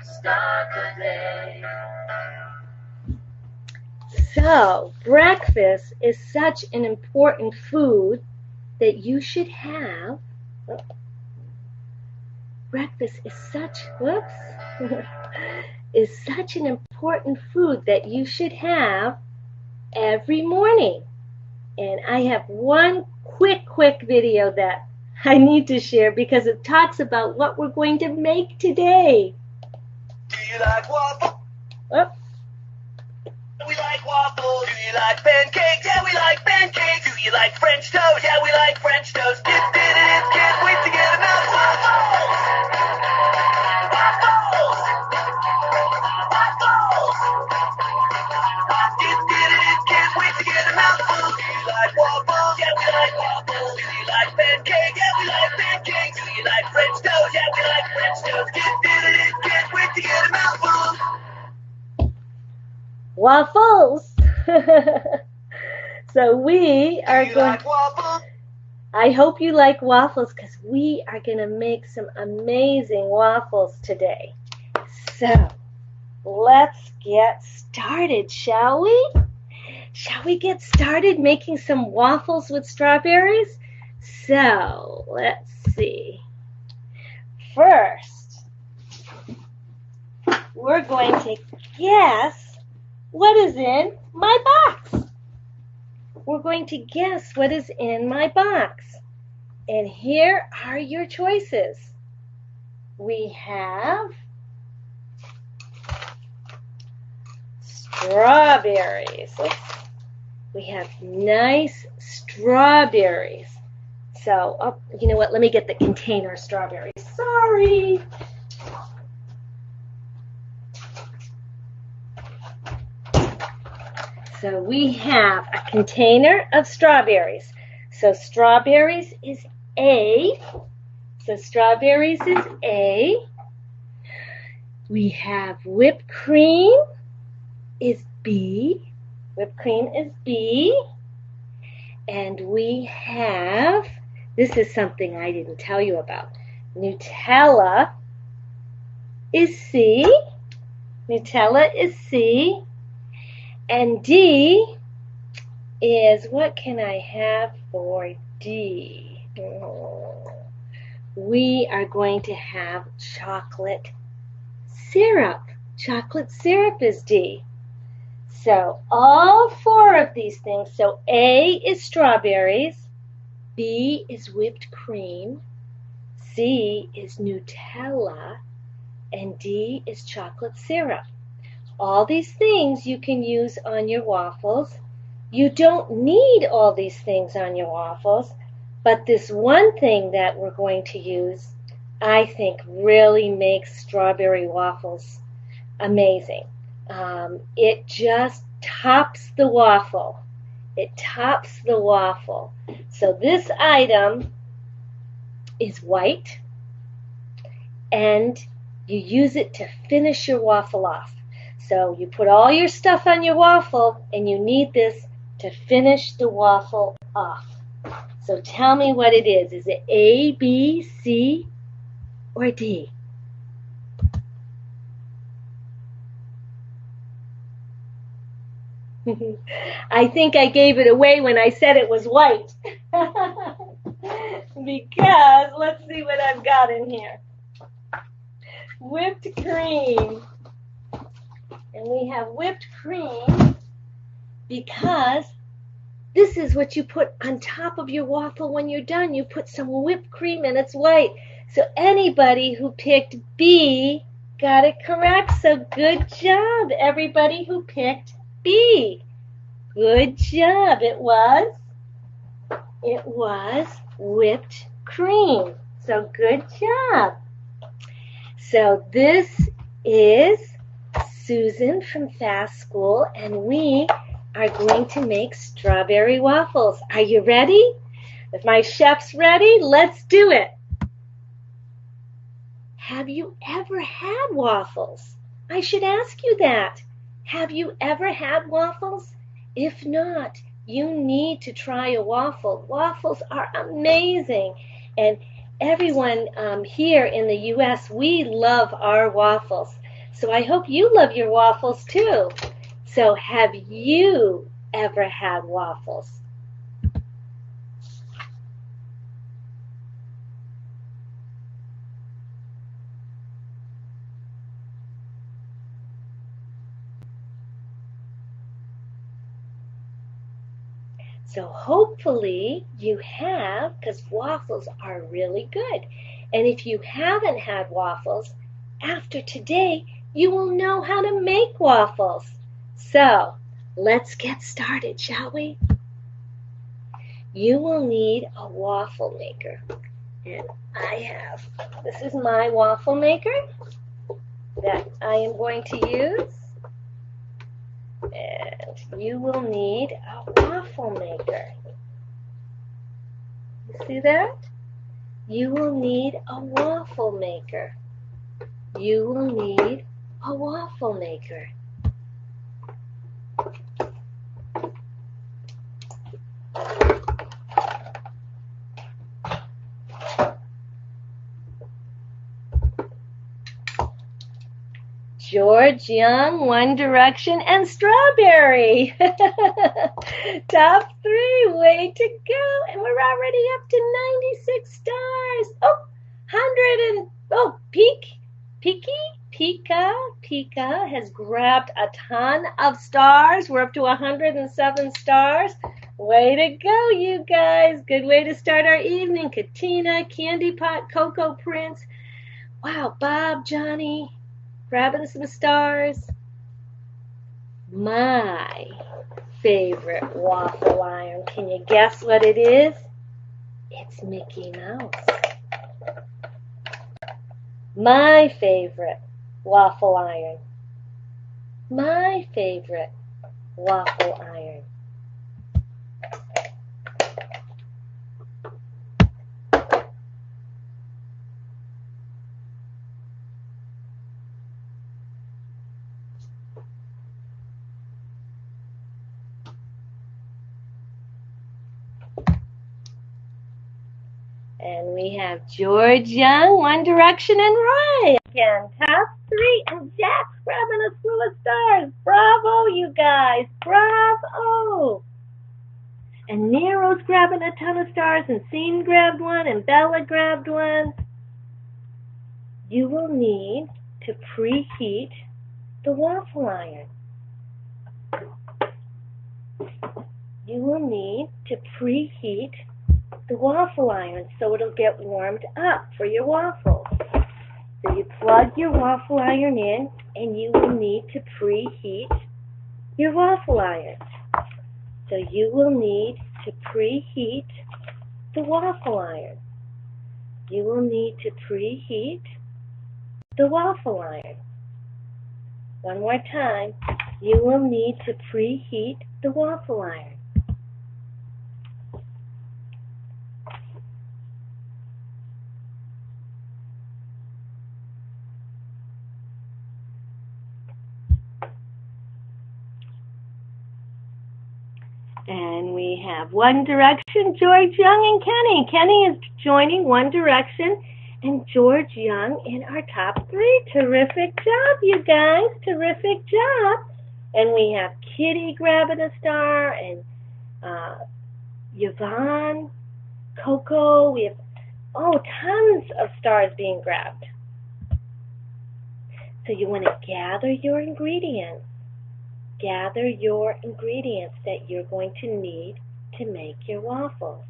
start the day. So, breakfast is such an important food that you should have. Breakfast is such, is such an important food that you should have every morning. And I have one quick video that I need to share because it talks about what we're going to make today. Do you like waffle? Oh. We like waffles. Do you like pancakes? Yeah, we like pancakes. Do you like French toast? Yeah, we like French toast. Can't wait to get them out. Waffles! Waffles! Waffles! Can't wait to get them out. Do you like waffles? Yeah, we like waffles. Do you like pancakes? Yeah, we like pancakes. Do you like French toast? Yeah, we like French toast. Can't wait to get them out. Waffles. So we are going. Like waffles? I hope you like waffles because we are going to make some amazing waffles today. So let's get started, shall we? Shall we get started making some waffles with strawberries? So let's see. First, we're going to guess what is in my box. We're going to guess what is in my box. And here are your choices. We have strawberries. We have nice strawberries. So, you know what? Let me get the container of strawberries. Sorry. So we have a container of strawberries. So strawberries is A. So strawberries is A. We have whipped cream is B. Whipped cream is B. And we have, this is something I didn't tell you about, Nutella is C. Nutella is C. And D is, what can I have for D? We are going to have chocolate syrup. Chocolate syrup is D. So all four of these things, so A is strawberries, B is whipped cream, C is Nutella, and D is chocolate syrup. All these things you can use on your waffles. You don't need all these things on your waffles, but this one thing that we're going to use, I think really makes strawberry waffles amazing. It just tops the waffle. It tops the waffle. So this item is white, and you use it to finish your waffle off. So you put all your stuff on your waffle, and you need this to finish the waffle off. So tell me what it is. Is it A, B, C, or D? I think I gave it away when I said it was white. Because, let's see what I've got in here. Whipped cream. And we have whipped cream because this is what you put on top of your waffle when you're done. You put some whipped cream and it's white. So anybody who picked B got it correct. So good job, everybody who picked B. Good job. It was whipped cream. So good job. So this is Susan from Fast School, and we are going to make strawberry waffles. Are you ready? If my chef's ready, let's do it. Have you ever had waffles? I should ask you that. Have you ever had waffles? If not, you need to try a waffle. Waffles are amazing. And everyone here in the U.S., we love our waffles. So I hope you love your waffles too. So have you ever had waffles? So hopefully you have, because waffles are really good. And if you haven't had waffles, after today, you will know how to make waffles. So let's get started, shall we? You will need a waffle maker. And this is my waffle maker that I am going to use. And you will need a waffle maker. You see that? You will need a waffle maker. You will need a waffle maker. George Young, One Direction, and Strawberry. Top 3, way to go. And we're already up to 96 stars. Oh, 100 and, Pika has grabbed a ton of stars. We're up to 107 stars. Way to go, you guys. Good way to start our evening. Katina, Candy Pot, Coco Prince. Wow, Bob, Johnny, grabbing some stars. My favorite waffle iron. Can you guess what it is? It's Mickey Mouse. My favorite waffle iron. My favorite waffle iron. And we have George Young, One Direction, and Roy again. Top 3, and Jack's grabbing a slew of stars. Bravo, you guys. Bravo. And Nero's grabbing a ton of stars, and Scene grabbed one, and Bella grabbed one. You will need to preheat the waffle iron. You will need to preheat the waffle iron so it'll get warmed up for your waffles. So you plug your waffle iron in, and you will need to preheat your waffle iron. So you will need to preheat the waffle iron. You will need to preheat the waffle iron. One more time. You will need to preheat the waffle iron. And we have One Direction, George Young, and Kenny. Kenny is joining One Direction and George Young in our top 3. Terrific job, you guys. Terrific job. And we have Kitty grabbing a star, and Yvonne, Coco. We have, tons of stars being grabbed. So you want to gather your ingredients. Gather your ingredients that you're going to need to make your waffles.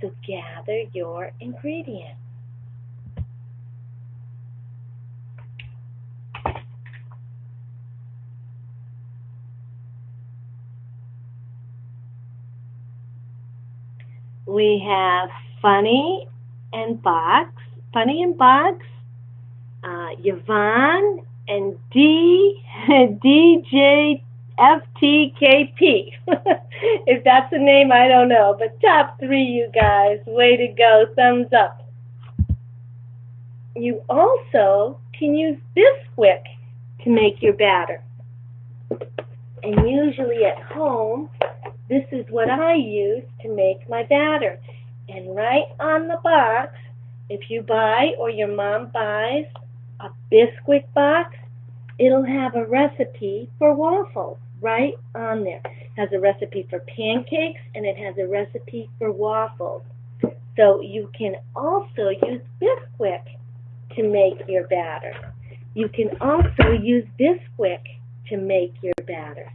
So gather your ingredients. We have Funny and Box, Yvonne, and DJ FTKP. If that's the name, I don't know. But top 3, you guys. Way to go. Thumbs up. You also can use Bisquick to make your batter. And usually at home, this is what I use to make my batter. And right on the box, if you buy or your mom buys a Bisquick box, it'll have a recipe for waffles right on there. It has a recipe for pancakes and it has a recipe for waffles. So you can also use Bisquick to make your batter. You can also use Bisquick to make your batter.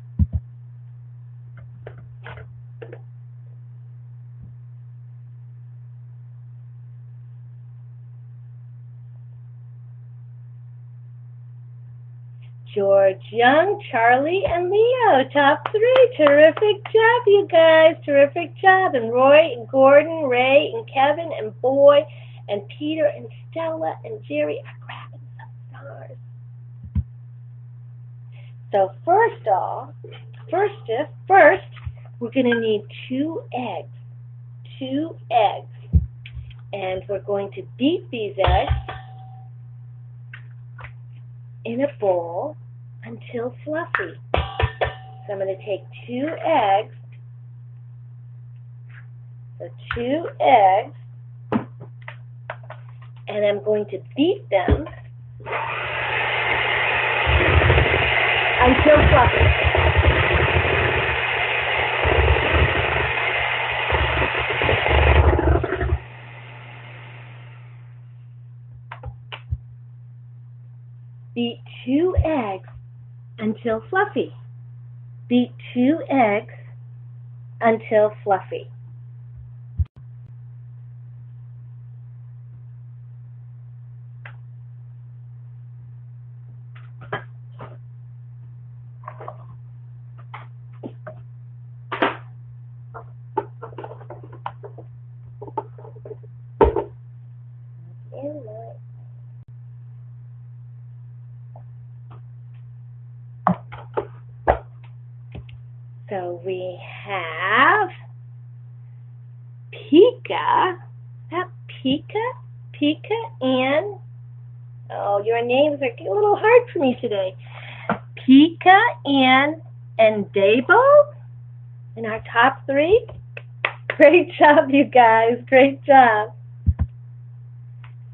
George, Young, Charlie, and Leo, top 3. Terrific job, you guys. Terrific job. And Roy, and Gordon, Ray, and Kevin, and Boy, and Peter, and Stella, and Jerry are grabbing some stars. So first, we're going to need 2 eggs. 2 eggs. And we're going to beat these eggs in a bowl until fluffy. So I'm going to take 2 eggs. So 2 eggs. And I'm going to beat them until fluffy. Beat 2 eggs until fluffy. Beat 2 eggs until fluffy. So we have Pika, and, oh, your names are a little hard for me today. Pika, Ann, and Dabo in our top 3. Great job, you guys. Great job.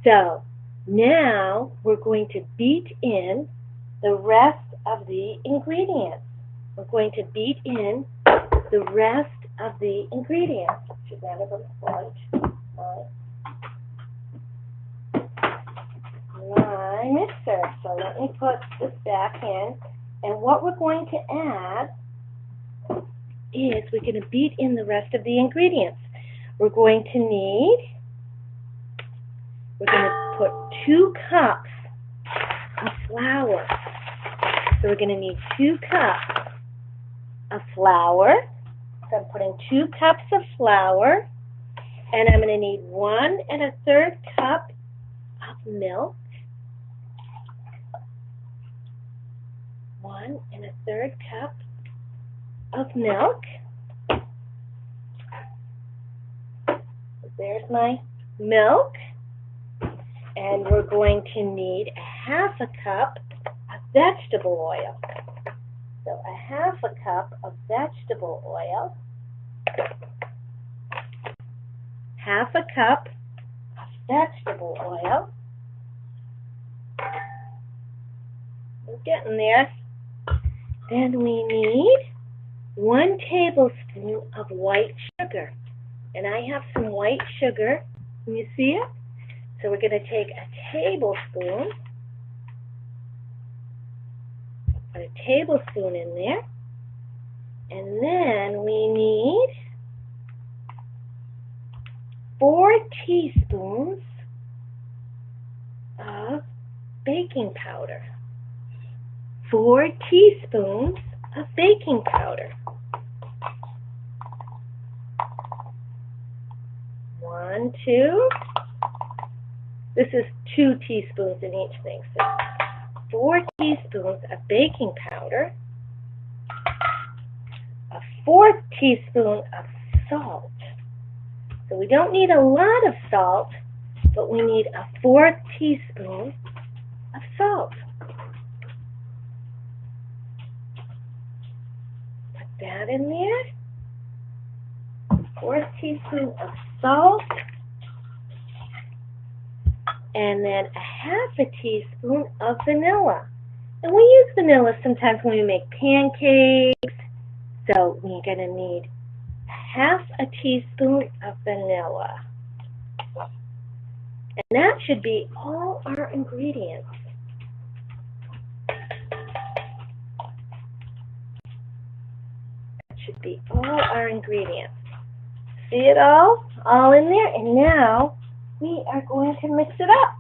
So now we're going to beat in the rest of the ingredients. We're going to beat in the rest of the ingredients. Should that have a sponge? My mixer. So let me put this back in. And what we're going to add is we're going to beat in the rest of the ingredients. We're going to put 2 cups of flour. So we're going to need 2 cups of flour. So I'm putting 2 cups of flour, and I'm going to need 1 1/3 cup of milk. 1 1/3 cup of milk. So there's my milk. And we're going to need 1/2 cup of vegetable oil. So 1/2 cup of vegetable oil. 1/2 cup of vegetable oil. We're getting there. Then we need 1 tablespoon of white sugar. And I have some white sugar. Can you see it? So we're going to take a tablespoon. Put a tablespoon in there. And then we need 4 teaspoons of baking powder. 4 teaspoons of baking powder. 1, 2. This is 2 teaspoons in each thing. So 4 teaspoons of baking powder. A 4th teaspoon of salt. So we don't need a lot of salt, but we need a 4th teaspoon of salt. Put that in there. 4th teaspoon of salt. And then a 1/2 teaspoon of vanilla. And we use vanilla sometimes when we make pancakes. So we're going to need half a teaspoon of vanilla. And that should be all our ingredients. That should be all our ingredients. See it all? All in there. And now we are going to mix it up.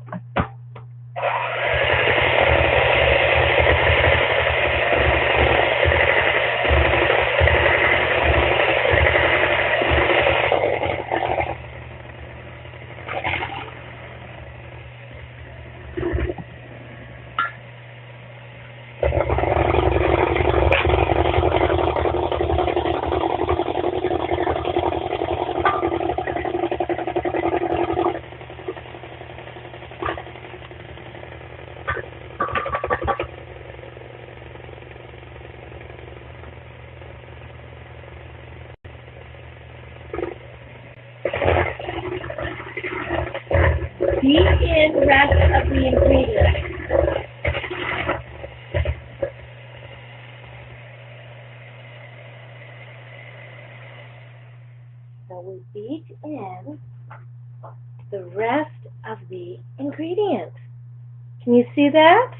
Beat in the rest of the ingredients. So we beat in the rest of the ingredients. Can you see that?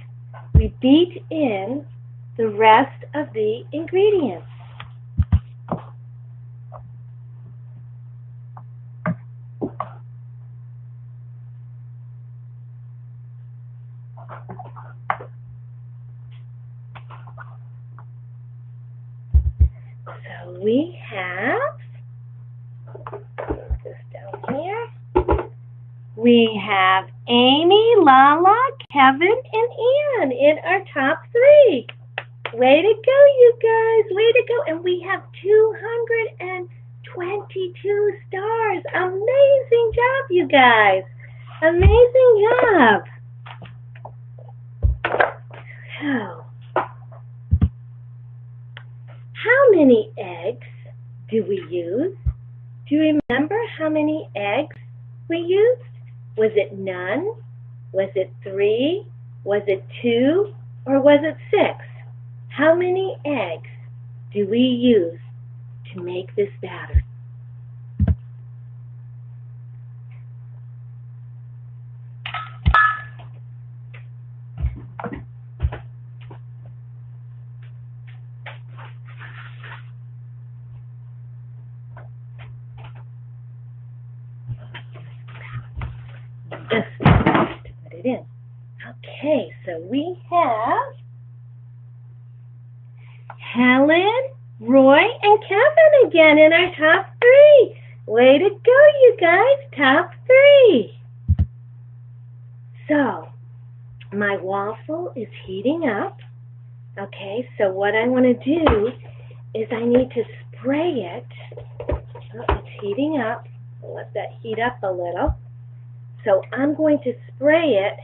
We beat in the rest of the ingredients. So we have, put this down here, we have Amy, Lala, Kevin, and Ann in our top 3. Way to go, you guys. Way to go. And we have 222 stars. Amazing job, you guys. Amazing job. So, how many eggs do we use? Do you remember how many eggs we used? Was it none? Was it 3? Was it 2? Or was it 6? How many eggs do we use to make this batter? Just to put it in. Okay, so we have Helen, Roy, and Kevin again in our top 3. Way to go, you guys. Top 3. So, my waffle is heating up. Okay, so what I want to do is I need to spray it. Oh, it's heating up. I'll let that heat up a little. So I'm going to spray it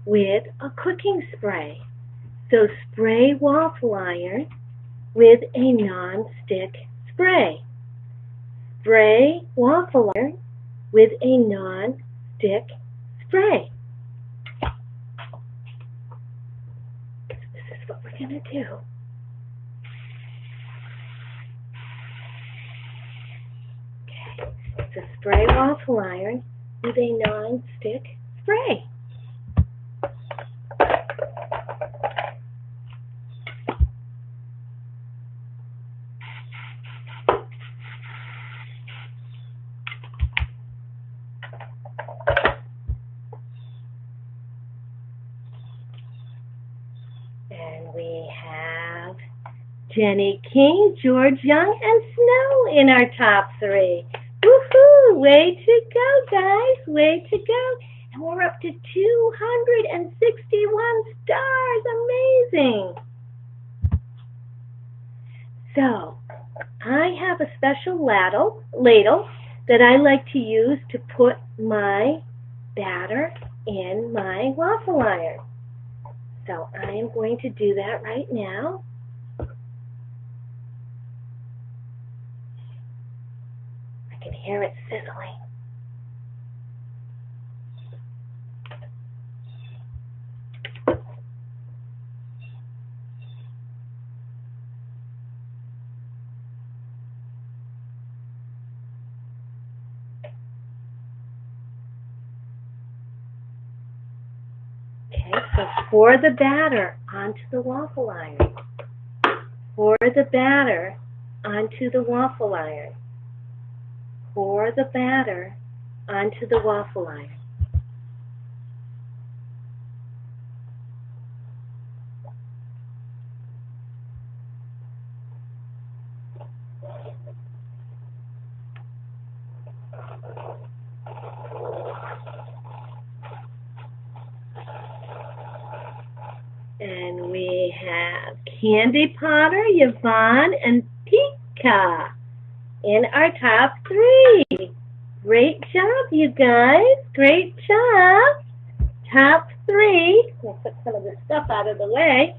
with a cooking spray. So spray waffle iron with a non-stick spray. Spray waffle iron with a non-stick spray. This is what we're going to do. Okay, so spray waffle iron with a non-stick spray. And we have Jenny King, George Young, and Snow in our top 3. Woohoo! Way to go, guys. Way to go. And we're up to 261 stars. Amazing. So, I have a special ladle that I like to use to put my batter in my waffle iron. So, I am going to do that right now. I can hear it sizzling. Okay, so pour the batter onto the waffle iron. Pour the batter onto the waffle iron. Pour the batter onto the waffle iron. And we have Candy Potter, Yvonne, and Pika in our top 3. Great job, you guys. Great job. Top 3. We'll put some of this stuff out of the way.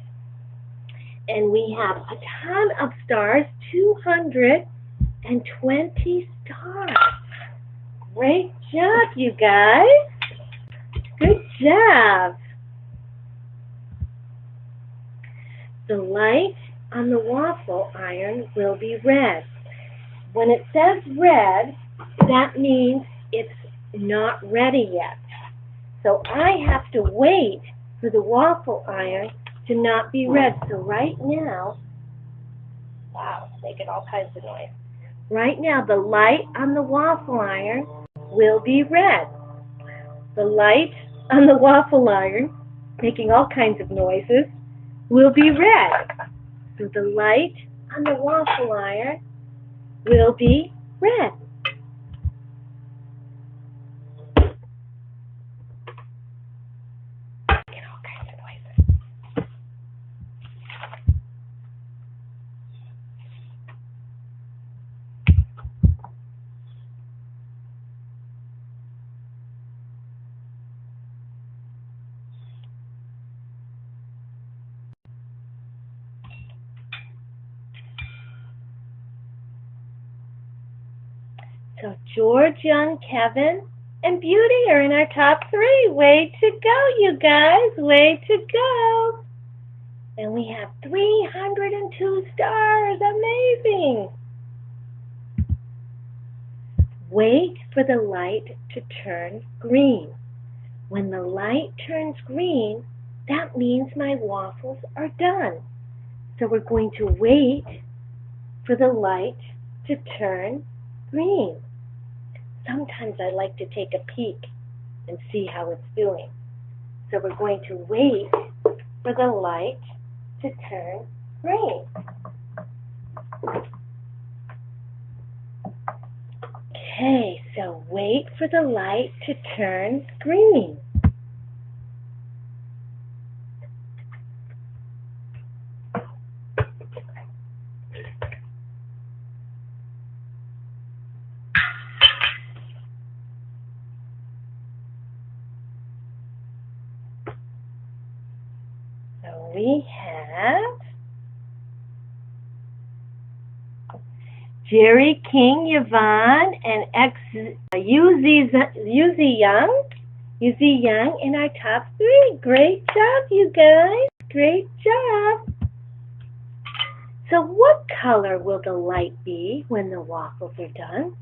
And we have a ton of stars, 220 stars. Great job, you guys. Good job. The light on the waffle iron will be red. When it says red, that means it's not ready yet. So I have to wait for the waffle iron to not be red. So right now, wow, it's making all kinds of noise. Right now, the light on the waffle iron will be red. The light on the waffle iron, making all kinds of noises, will be red. So the light on the waffle iron will be red. Making all kinds of noises. So George, Young, Kevin, and Beauty are in our top 3. Way to go, you guys. Way to go. And we have 302 stars. Amazing. Wait for the light to turn green. When the light turns green, that means my waffles are done. So we're going to wait for the light to turn green. Sometimes I like to take a peek and see how it's doing. So we're going to wait for the light to turn green. Okay, so wait for the light to turn green. So we have Jerry King, Yvonne, and Yuzi Young in our top 3. Great job, you guys. Great job. So what color will the light be when the waffles are done?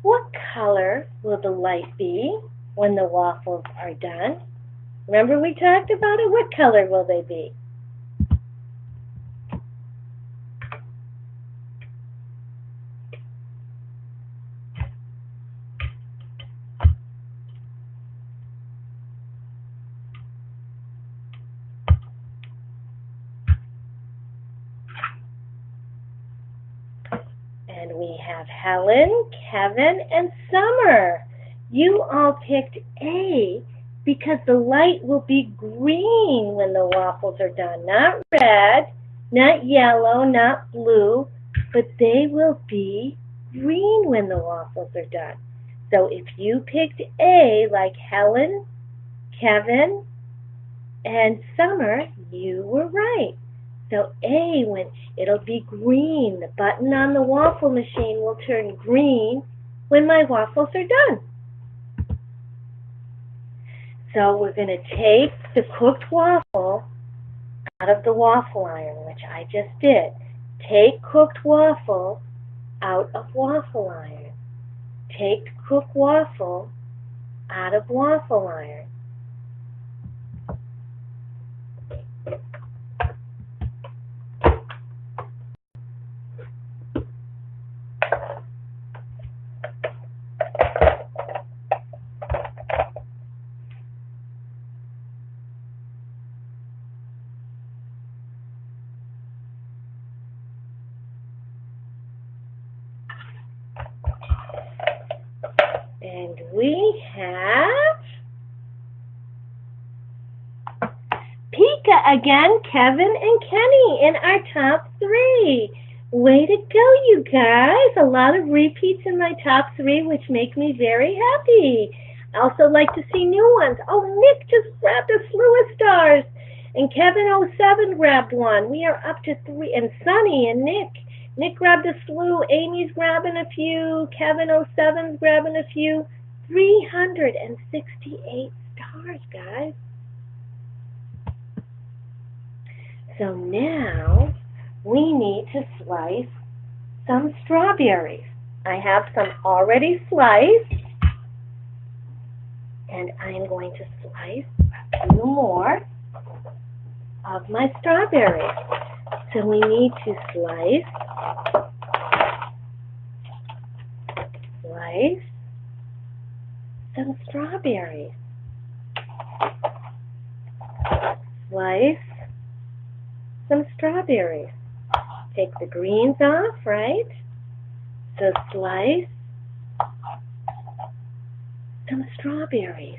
What color will the light be when the waffles are done? Remember we talked about it? What color will they be? And we have Helen, Kevin, and Summer. You all picked A because the light will be green when the waffles are done. Not red, not yellow, not blue, but they will be green when the waffles are done. So if you picked A, like Helen, Kevin, and Summer, you were right. So A, when it'll be green, the button on the waffle machine will turn green when my waffles are done. So we're going to take the cooked waffle out of the waffle iron, which I just did. Take cooked waffle out of waffle iron. Take cooked waffle out of waffle iron. And we have Pika again, Kevin and Kenny in our top 3. Way to go, you guys. A lot of repeats in my top 3, which make me very happy. I also like to see new ones. Oh, Nick just grabbed a slew of stars. And Kevin07 grabbed one. We are up to 3. And Sunny and Nick. Nick grabbed a slew. Amy's grabbing a few. Kevin07's grabbing a few. 368 stars, guys. So now we need to slice some strawberries. I have some already sliced, and I'm going to slice a few more of my strawberries. So we need to slice some strawberries. Slice some strawberries. Take the greens off, right? So slice some strawberries.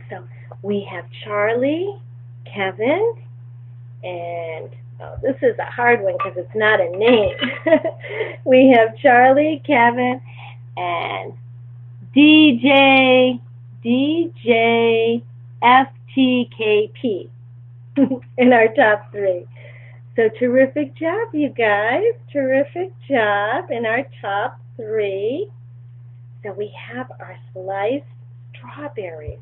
So we have Charlie, Kevin, and this is a hard one because it's not a name. We have Charlie, Kevin, and DJ FTKP in our top 3. So terrific job, you guys. Terrific job in our top 3. So we have our sliced strawberries.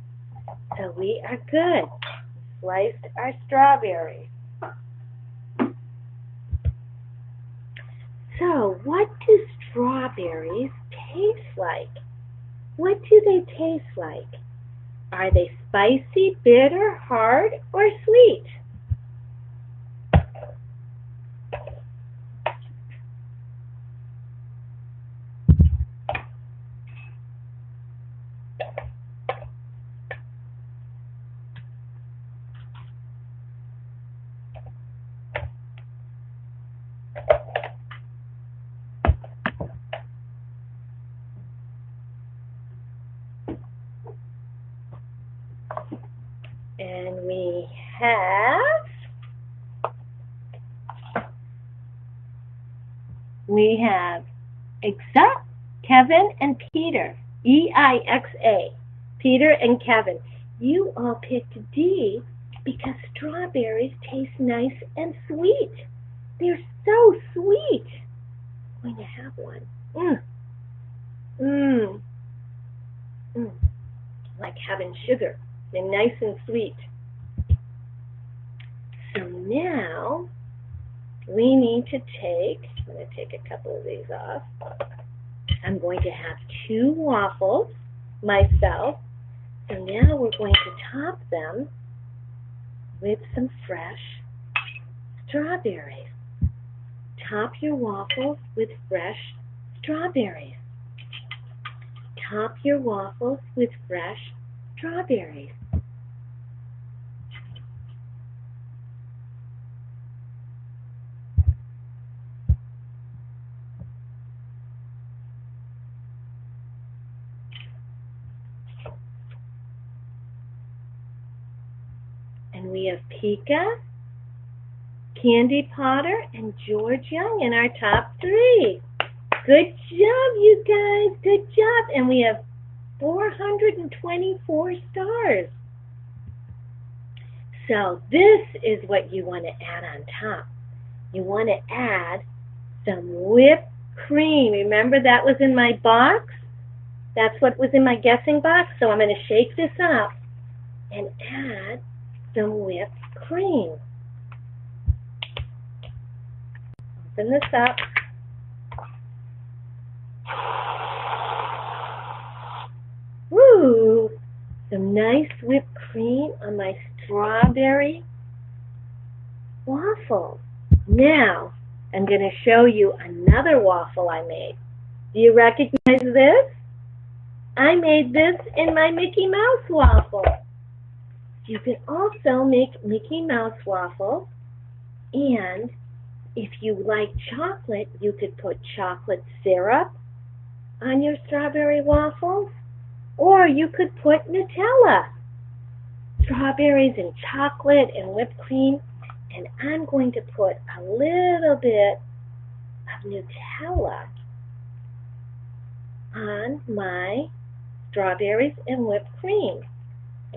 So we are good. Sliced our strawberries. So what do strawberries taste like? What do they taste like? Are they spicy, bitter, hard, or sweet? And we have Ixa, Kevin, and Peter. EIXA. Peter and Kevin. You all picked D because strawberries taste nice and sweet. They're so sweet. I'm going to have one. Like having sugar. They're nice and sweet. So now we need to take, I'm going to take a couple of these off. I'm going to have 2 waffles myself. So now we're going to top them with some fresh strawberries. Top your waffles with fresh strawberries. Top your waffles with fresh strawberries. And we have Pika, Candy Potter, and George Young in our top 3. Good job, you guys. Good job. And we have 424 stars. So this is what you want to add on top. You want to add some whipped cream. Remember that was in my box? That's what was in my guessing box. So I'm going to shake this up and add some whipped cream. Open this up. Woo! Some nice whipped cream on my strawberry waffles. Now, I'm going to show you another waffle I made. Do you recognize this? I made this in my Mickey Mouse waffle. You can also make Mickey Mouse waffles, and if you like chocolate, you could put chocolate syrup on your strawberry waffles, or you could put Nutella. Strawberries and chocolate and whipped cream, and I'm going to put a little bit of Nutella on my strawberries and whipped cream.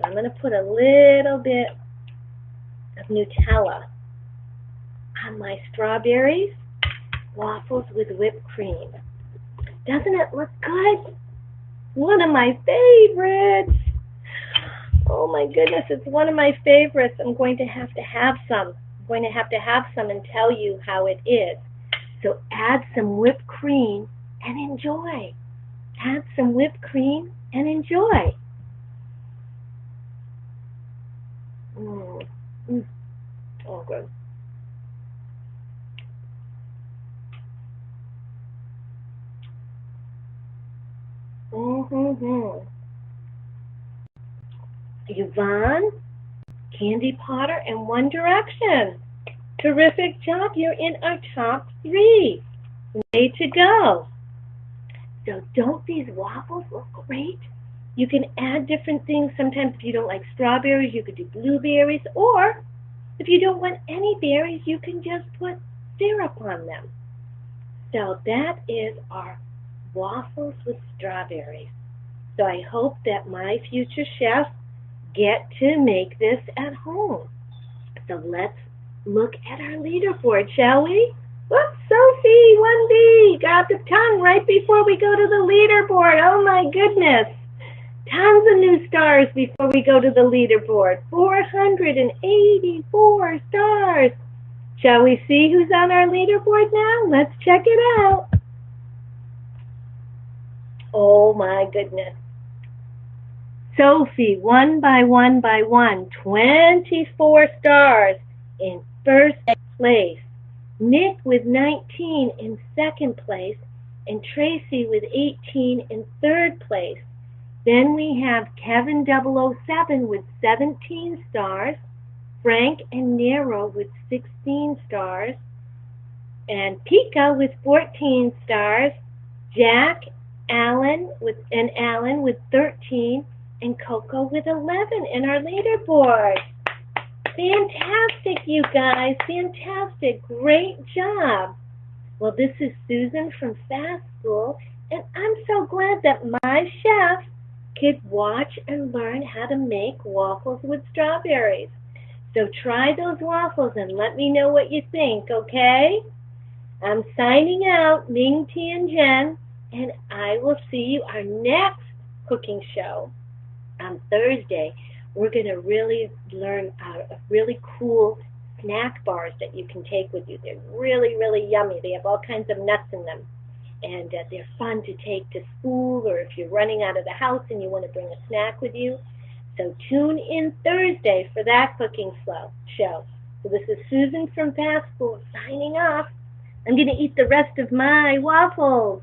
I'm going to put a little bit of Nutella on my strawberries, waffles with whipped cream. Doesn't it look good? One of my favorites. Oh my goodness, it's one of my favorites. I'm going to have some. I'm going to have some and tell you how it is. So add some whipped cream and enjoy. Add some whipped cream and enjoy. Oh, good. Yvonne, Candy Potter, and One Direction. Terrific job. You're in our top 3. Way to go. So don't these waffles look great? You can add different things. Sometimes if you don't like strawberries, you could do blueberries. Or if you don't want any berries, you can just put syrup on them. So that is our waffles with strawberries. So I hope that my future chefs get to make this at home. So let's look at our leaderboard, shall we? Whoops, Sophie, 1B, got the tongue right before we go to the leaderboard. Oh my goodness. Tons of new stars before we go to the leaderboard. 484 stars. Shall we see who's on our leaderboard now? Let's check it out. Oh my goodness. Sophie, 1 by 1 by 1, 24 stars in first place. Nick with 19 in second place, and Tracy with 18 in third place. Then we have Kevin 007 with 17 stars, Frank and Nero with 16 stars, and Pika with 14 stars, Jack, Alan with 13, and Coco with 11 in our leaderboard. Fantastic, you guys. Fantastic. Great job. Well, this is Susan from Fast School, and I'm so glad that my chef could watch and learn how to make waffles with strawberries. So try those waffles and let me know what you think, okay? I'm signing out, Ming, T, and Jen, and I will see you our next cooking show on Thursday. We're going to really learn really cool snack bars that you can take with you. They're really, really yummy. They have all kinds of nuts in them. And they're fun to take to school, or if you're running out of the house and you want to bring a snack with you. So tune in Thursday for that cooking show. So this is Susan from Fast School signing off. I'm going to eat the rest of my waffles.